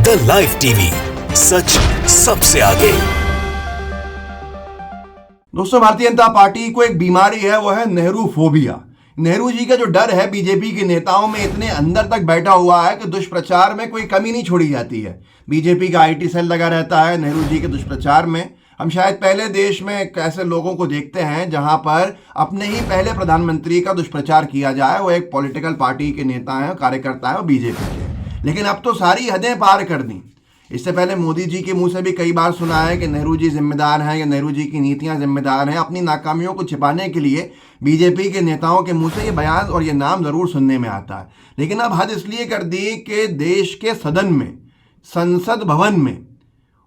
The live TV, सच सबसे आगे। दोस्तों, भारतीय जनता पार्टी को एक बीमारी है, वो है नेहरू फोबिया। नेहरू जी का जो डर है बीजेपी के नेताओं में इतने अंदर तक बैठा हुआ है कि दुष्प्रचार में कोई कमी नहीं छोड़ी जाती है। बीजेपी का आईटी सेल लगा रहता है नेहरू जी के दुष्प्रचार में। हम शायद पहले देश में ऐसे लोगों को देखते हैं जहां पर अपने ही पहले प्रधानमंत्री का दुष्प्रचार किया जाए। वो एक पॉलिटिकल पार्टी के नेता हैं, कार्यकर्ता हैं, बीजेपी के। लेकिन अब तो सारी हदें पार कर दी। इससे पहले मोदी जी के मुंह से भी कई बार सुना है कि नेहरू जी जिम्मेदार हैं या नेहरू जी की नीतियां जिम्मेदार हैं। अपनी नाकामियों को छिपाने के लिए बीजेपी के नेताओं के मुंह से ये बयान और ये नाम जरूर सुनने में आता है। लेकिन अब हद इसलिए कर दी कि देश के सदन में, संसद भवन में,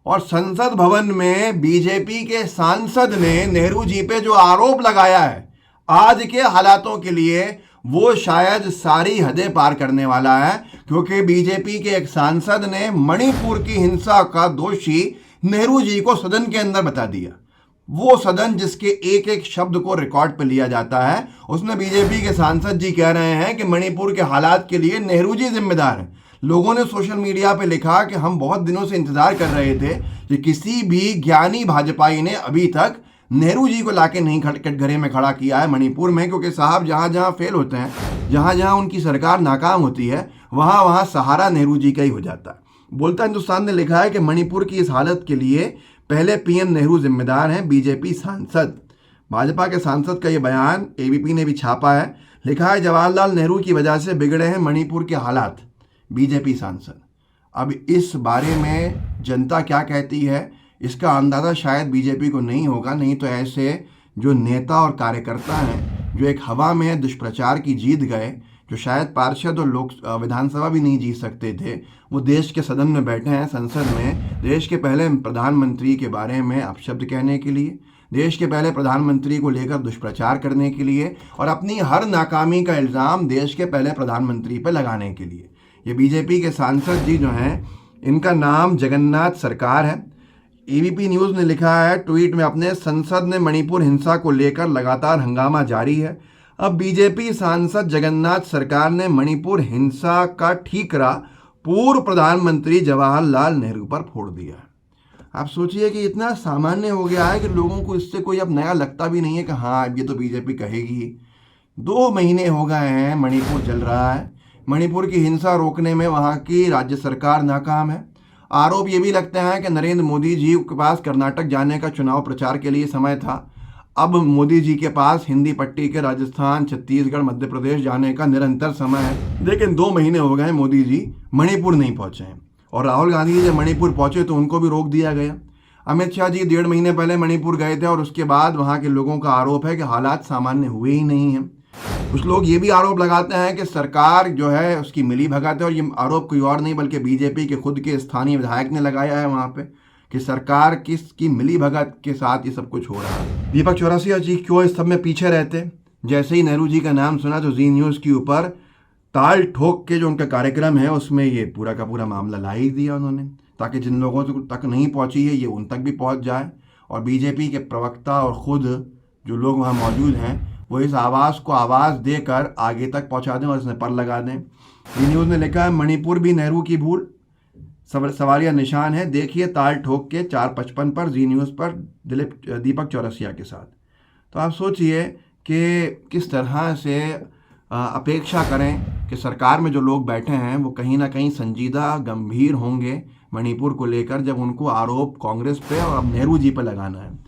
और संसद भवन में बीजेपी के सांसद ने नेहरू जी पे जो आरोप लगाया है आज के हालातों के लिए, वो शायद सारी हदें पार करने वाला है। क्योंकि बीजेपी के एक सांसद ने मणिपुर की हिंसा का दोषी नेहरू जी को सदन के अंदर बता दिया। वो सदन जिसके एक एक शब्द को रिकॉर्ड पे लिया जाता है, उसमें बीजेपी के सांसद जी कह रहे हैं कि मणिपुर के हालात के लिए नेहरू जी जिम्मेदार हैं। लोगों ने सोशल मीडिया पे लिखा कि हम बहुत दिनों से इंतजार कर रहे थे कि किसी भी ज्ञानी भाजपाई ने अभी तक नेहरू जी को लाके नहीं कटघरे में खड़ा किया है मणिपुर में। क्योंकि साहब जहां जहां फेल होते हैं, जहां जहां उनकी सरकार नाकाम होती है, वहां वहां सहारा नेहरू जी का ही हो जाता है। बोलता हिंदुस्तान ने लिखा है कि मणिपुर की इस हालत के लिए पहले पीएम नेहरू जिम्मेदार हैं, बीजेपी सांसद। भाजपा के सांसद का ये बयान एबीपी ने भी छापा है। लिखा है, जवाहरलाल नेहरू की वजह से बिगड़े हैं मणिपुर के हालात, बीजेपी सांसद। अब इस बारे में जनता क्या कहती है, इसका अंदाज़ा शायद बीजेपी को नहीं होगा। नहीं तो ऐसे जो नेता और कार्यकर्ता हैं जो एक हवा में दुष्प्रचार की जीत गए, जो शायद पार्षद और लोक विधानसभा भी नहीं जीत सकते थे, वो देश के सदन में बैठे हैं, संसद में, देश के पहले प्रधानमंत्री के बारे में अपशब्द कहने के लिए, देश के पहले प्रधानमंत्री को लेकर दुष्प्रचार करने के लिए, और अपनी हर नाकामी का इल्ज़ाम देश के पहले प्रधानमंत्री पर लगाने के लिए। ये बीजेपी के सांसद जी जो हैं, इनका नाम जगन्नाथ सरकार है। एबीपी न्यूज़ ने लिखा है ट्वीट में अपने, संसद में मणिपुर हिंसा को लेकर लगातार हंगामा जारी है। अब बीजेपी सांसद जगन्नाथ सरकार ने मणिपुर हिंसा का ठीकरा पूर्व प्रधानमंत्री जवाहरलाल नेहरू पर फोड़ दिया है। आप सोचिए कि इतना सामान्य हो गया है कि लोगों को इससे कोई अब नया लगता भी नहीं है कि हाँ ये तो बीजेपी कहेगी। 2 महीने हो गए हैं मणिपुर जल रहा है। मणिपुर की हिंसा रोकने में वहाँ की राज्य सरकार नाकाम है। आरोप ये भी लगते हैं कि नरेंद्र मोदी जी के पास कर्नाटक जाने का चुनाव प्रचार के लिए समय था। अब मोदी जी के पास हिंदी पट्टी के राजस्थान, छत्तीसगढ़, मध्य प्रदेश जाने का निरंतर समय है। लेकिन 2 महीने हो गए मोदी जी मणिपुर नहीं पहुंचे हैं। और राहुल गांधी जी जब मणिपुर पहुंचे तो उनको भी रोक दिया गया। अमित शाह जी 1.5 महीने पहले मणिपुर गए थे और उसके बाद वहाँ के लोगों का आरोप है कि हालात सामान्य हुए ही नहीं हैं। कुछ लोग ये भी आरोप लगाते हैं कि सरकार जो है उसकी मिली भगत है। और ये आरोप कोई और नहीं बल्कि बीजेपी के खुद के स्थानीय विधायक ने लगाया है वहाँ पे, कि सरकार किसकी मिली भगत के साथ ये सब कुछ हो रहा है। दीपक चौरसिया जी क्यों इस सब में पीछे रहते? जैसे ही नेहरू जी का नाम सुना तो जी न्यूज़ के ऊपर ताल ठोक के जो उनका कार्यक्रम है उसमें ये पूरा का पूरा मामला ला ही दिया उन्होंने, ताकि जिन लोगों तक नहीं पहुँची है ये उन तक भी पहुँच जाए। और बीजेपी के प्रवक्ता और ख़ुद जो लोग वहाँ मौजूद हैं वो इस आवाज़ को आवाज़ देकर आगे तक पहुँचा दें और इसमें पर लगा दें। जी न्यूज़ ने लिखा है, मणिपुर भी नेहरू की भूल, सवालिया निशान है। देखिए ताल ठोक के 4:55 पर जी न्यूज़ पर दीपक चौरसिया के साथ। तो आप सोचिए कि किस तरह से अपेक्षा करें कि सरकार में जो लोग बैठे हैं वो कहीं ना कहीं संजीदा, गंभीर होंगे मणिपुर को लेकर, जब उनको आरोप कांग्रेस पे और अब नेहरू जी पर लगाना है।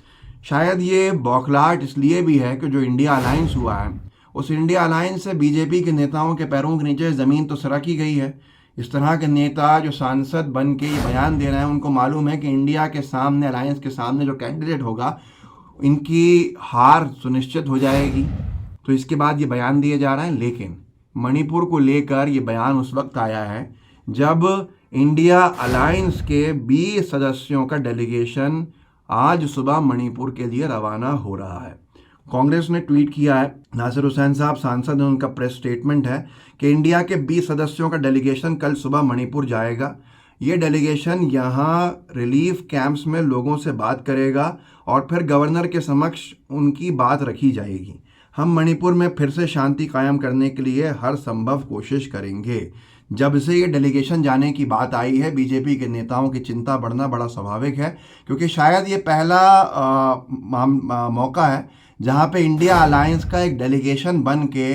शायद ये बौखलाहट इसलिए भी है कि जो इंडिया अलायंस हुआ है, उस इंडिया अलायंस से बीजेपी के नेताओं के पैरों के नीचे ज़मीन तो सरक ही गई है। इस तरह के नेता जो सांसद बन के ये बयान दे रहे हैं, उनको मालूम है कि इंडिया के सामने, अलायंस के सामने जो कैंडिडेट होगा, इनकी हार सुनिश्चित हो जाएगी। तो इसके बाद ये बयान दिए जा रहे हैं। लेकिन मणिपुर को लेकर ये बयान उस वक्त आया है जब इंडिया अलायंस के 20 सदस्यों का डेलीगेशन आज सुबह मणिपुर के लिए रवाना हो रहा है। कांग्रेस ने ट्वीट किया है, नासिर हुसैन साहब सांसद हैं, उनका प्रेस स्टेटमेंट है कि इंडिया के 20 सदस्यों का डेलीगेशन कल सुबह मणिपुर जाएगा। ये डेलीगेशन यहाँ रिलीफ कैंप्स में लोगों से बात करेगा और फिर गवर्नर के समक्ष उनकी बात रखी जाएगी। हम मणिपुर में फिर से शांति कायम करने के लिए हर संभव कोशिश करेंगे। जब से ये डेलीगेशन जाने की बात आई है, बीजेपी के नेताओं की चिंता बढ़ना बड़ा स्वाभाविक है, क्योंकि शायद ये पहला मौका है जहाँ पे इंडिया अलायंस का एक डेलीगेशन बन के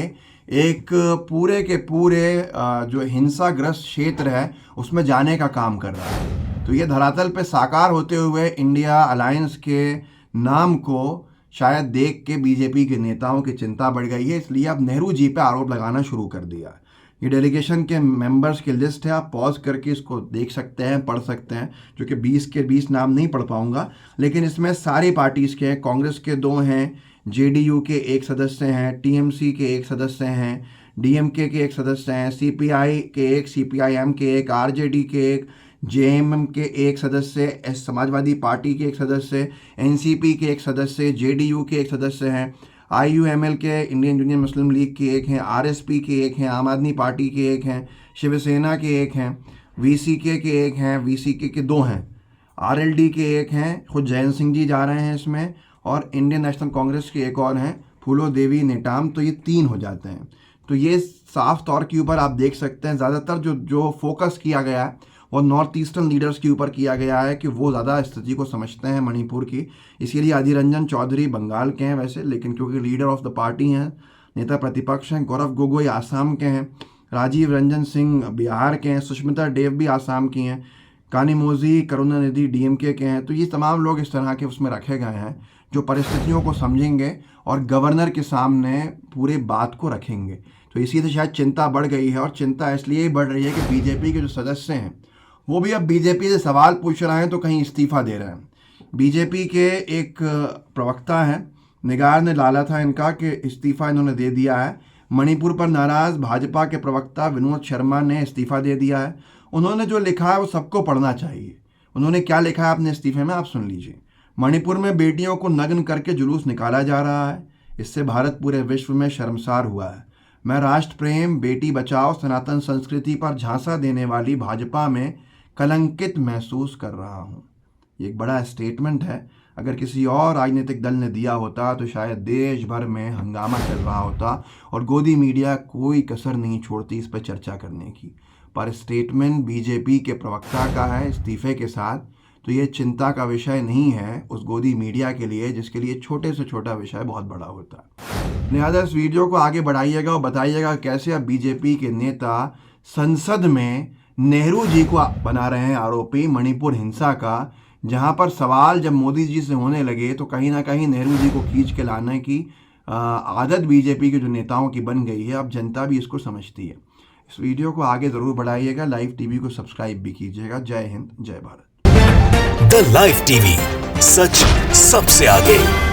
एक पूरे के पूरे जो हिंसाग्रस्त क्षेत्र है उसमें जाने का काम कर रहा है। तो ये धरातल पे साकार होते हुए इंडिया अलायंस के नाम को शायद देख के बीजेपी के नेताओं की चिंता बढ़ गई है, इसलिए अब नेहरू जी पे आरोप लगाना शुरू कर दिया। ये डेलीगेशन के मेंबर्स की लिस्ट है, आप पॉज करके इसको देख सकते हैं, पढ़ सकते हैं, जो कि 20 के 20 नाम नहीं पढ़ पाऊंगा, लेकिन इसमें सारी पार्टीज़ के हैं। कांग्रेस के 2 हैं, जेडीयू के 1 सदस्य हैं, टीएमसी के 1 सदस्य हैं, डीएमके के 1 सदस्य हैं, सीपीआई के 1, सीपीआईएम के 1, आरजेडी के 1, जेएमएम के 1 सदस्य, समाजवादी पार्टी के 1 सदस्य, एनसीपी के 1 सदस्य, जेडीयू के 1 सदस्य हैं, आईयूएमएल के, इंडियन यूनियन मुस्लिम लीग के 1 हैं, आरएसपी के 1 हैं, आम आदमी पार्टी के 1 हैं, शिवसेना के 1 हैं, वीसीके के 1 हैं, वीसीके के 2 हैं, आरएलडी के 1 हैं, खुद जयंत सिंह जी जा रहे हैं इसमें, और इंडियन नेशनल कांग्रेस के 1 और हैं, फूलो देवी नेटाम। तो ये 3 हो जाते हैं। तो ये साफ तौर के ऊपर आप देख सकते हैं ज़्यादातर जो फोकस किया गया है वो नॉर्थ ईस्टर्न लीडर्स के ऊपर किया गया है कि वो ज़्यादा स्थिति को समझते हैं मणिपुर की। इसीलिए अधीर रंजन चौधरी बंगाल के हैं वैसे, लेकिन क्योंकि लीडर ऑफ द पार्टी हैं, नेता प्रतिपक्ष हैं, गौरव गोगोई आसाम के हैं, राजीव रंजन सिंह बिहार के हैं, सुष्मिता देव भी आसाम की हैं, कानिमोझी करुणानिधि डीएमके के हैं। तो ये तमाम लोग इस तरह के उसमें रखे गए हैं जो परिस्थितियों को समझेंगे और गवर्नर के सामने पूरे बात को रखेंगे। तो इसी से शायद चिंता बढ़ गई है, और चिंता इसलिए ही बढ़ रही है कि बीजेपी के जो सदस्य हैं वो भी अब बीजेपी से सवाल पूछ रहे हैं तो कहीं इस्तीफ़ा दे रहे हैं। बीजेपी के एक प्रवक्ता हैं, निगार ने डाला था इनका कि इस्तीफ़ा इन्होंने दे दिया है। मणिपुर पर नाराज़ भाजपा के प्रवक्ता विनोद शर्मा ने इस्तीफ़ा दे दिया है। उन्होंने जो लिखा है वो सबको पढ़ना चाहिए। उन्होंने क्या लिखा है अपने इस्तीफे में, आप सुन लीजिए। मणिपुर में बेटियों को नग्न करके जुलूस निकाला जा रहा है, इससे भारत पूरे विश्व में शर्मसार हुआ है। मैं राष्ट्र प्रेम, बेटी बचाओ, सनातन संस्कृति पर झांसा देने वाली भाजपा में कलंकित महसूस कर रहा हूँ। ये एक बड़ा स्टेटमेंट है। अगर किसी और राजनीतिक दल ने दिया होता तो शायद देश भर में हंगामा चल रहा होता और गोदी मीडिया कोई कसर नहीं छोड़ती इस पर चर्चा करने की। पर स्टेटमेंट बीजेपी के प्रवक्ता का है इस्तीफे के साथ, तो ये चिंता का विषय नहीं है उस गोदी मीडिया के लिए जिसके लिए छोटे से छोटा विषय बहुत बड़ा होता है। लिहाजा इस वीडियो को आगे बढ़ाइएगा और बताइएगा कैसे अब बीजेपी के नेता संसद में नेहरू जी को बना रहे हैं आरोपी मणिपुर हिंसा का, जहां पर सवाल जब मोदी जी से होने लगे तो कहीं ना कहीं नेहरू जी को खींच के लाने की आदत बीजेपी के जो नेताओं की बन गई है। अब जनता भी इसको समझती है। इस वीडियो को आगे ज़रूर बढ़ाइएगा, लाइव टीवी को सब्सक्राइब भी कीजिएगा। जय हिंद, जय भारत। द लाइव टीवी, सच सबसे आगे।